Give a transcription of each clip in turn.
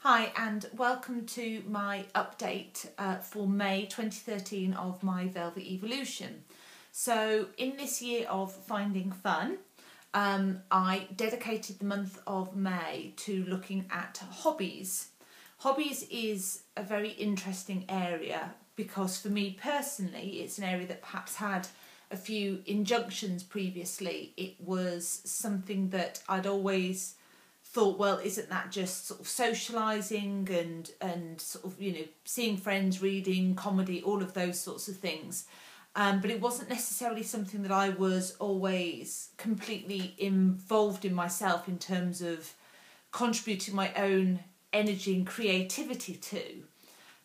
Hi and welcome to my update for May 2013 of my Velvet Evolution. So in this year of finding fun, I dedicated the month of May to looking at hobbies. Hobbies is a very interesting area because for me personally it's an area that perhaps had a few injunctions previously. It was something that I'd always thought, well, isn't that just sort of socialising and sort of, seeing friends, reading, comedy, all of those sorts of things. But it wasn't necessarily something that I was always completely involved in myself in terms of contributing my own energy and creativity to.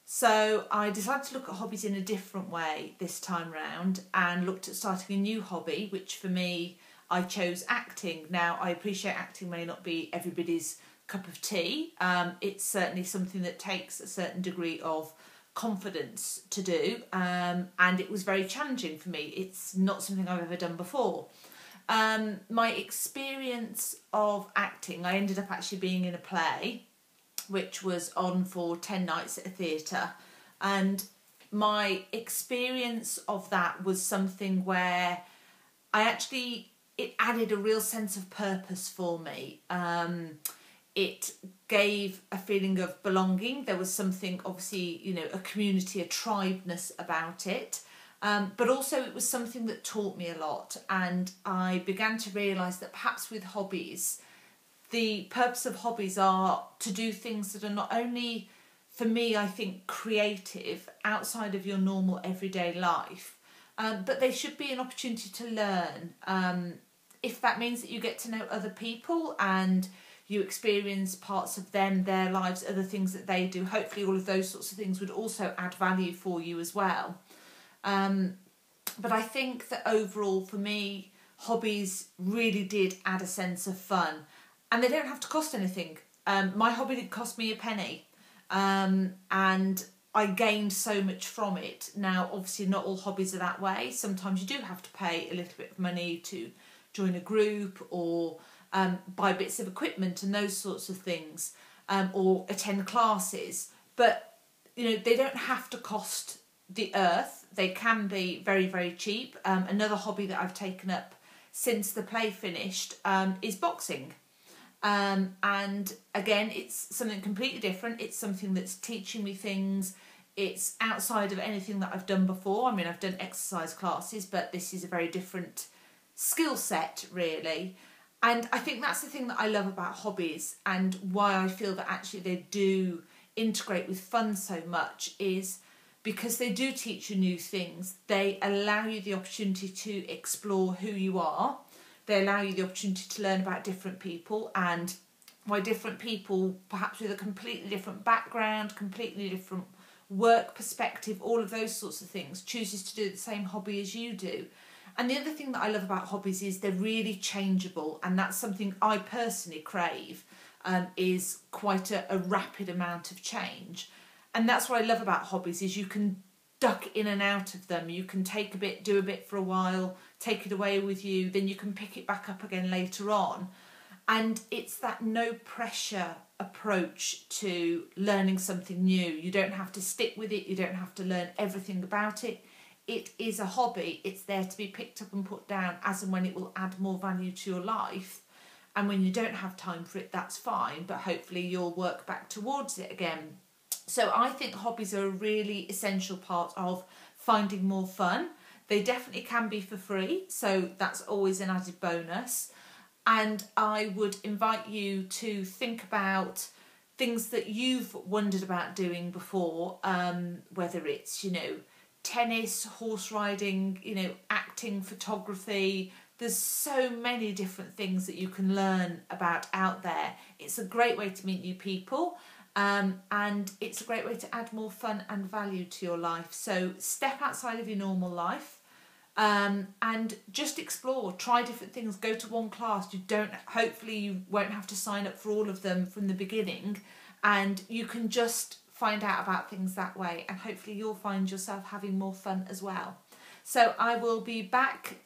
So I decided to look at hobbies in a different way this time round and looked at starting a new hobby, which for me, I chose acting. Now, I appreciate acting may not be everybody's cup of tea. It's certainly something that takes a certain degree of confidence to do, and it was very challenging for me. It's not something I've ever done before. My experience of acting, I ended up actually being in a play, which was on for 10 nights at a theatre, and my experience of that was something where it added a real sense of purpose for me. It gave a feeling of belonging. There was something, obviously, a community, a tribeness about it. But also it was something that taught me a lot. And I began to realise that perhaps with hobbies, the purpose of hobbies are to do things that are not only, for me, I think, creative outside of your normal everyday life, but they should be an opportunity to learn. If that means that you get to know other people and you experience parts of them, their lives, other things that they do, hopefully all of those sorts of things would also add value for you as well. But I think that overall for me, hobbies really did add a sense of fun, and they don't have to cost anything. My hobby didn't cost me a penny, and I gained so much from it. Now, obviously not all hobbies are that way. Sometimes you do have to pay a little bit of money to join a group or buy bits of equipment and those sorts of things, or attend classes. But, they don't have to cost the earth. They can be very, very cheap. Another hobby that I've taken up since the play finished is boxing. And again, it's something completely different. It's something that's teaching me things. It's outside of anything that I've done before. I mean, I've done exercise classes, but this is a very different skill set, really. And I think that's the thing that I love about hobbies, and why I feel that actually they do integrate with fun so much, is because they do teach you new things. They allow you the opportunity to explore who you are. They allow you the opportunity to learn about different people, and why different people, perhaps with a completely different background, completely different work perspective, all of those sorts of things, chooses to do the same hobby as you do. And the other thing that I love about hobbies is they're really changeable, and that's something I personally crave, is quite a rapid amount of change. And that's what I love about hobbies, is you can duck in and out of them. You can take a bit, do a bit for a while, take it away with you, then you can pick it back up again later on. And it's that no pressure approach to learning something new. You don't have to stick with it. You don't have to learn everything about it. It is a hobby. It's there to be picked up and put down as and when it will add more value to your life. And when you don't have time for it, that's fine, but hopefully you'll work back towards it again. So I think hobbies are a really essential part of finding more fun. They definitely can be for free, so that's always an added bonus. And I would invite you to think about things that you've wondered about doing before, whether it's, tennis, horse riding, acting, photography. There's so many different things that you can learn about out there. It's a great way to meet new people, and it's a great way to add more fun and value to your life. So step outside of your normal life, and just explore, try different things, go to one class. Hopefully you won't have to sign up for all of them from the beginning, and you can just find out about things that way, and hopefully you'll find yourself having more fun as well. So I will be back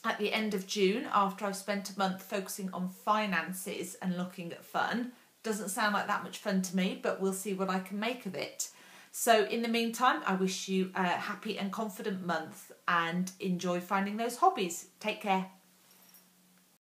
at the end of June after I've spent a month focusing on finances and looking at fun. Doesn't sound like that much fun to me, but we'll see what I can make of it. So in the meantime, I wish you a happy and confident month and enjoy finding those hobbies. Take care.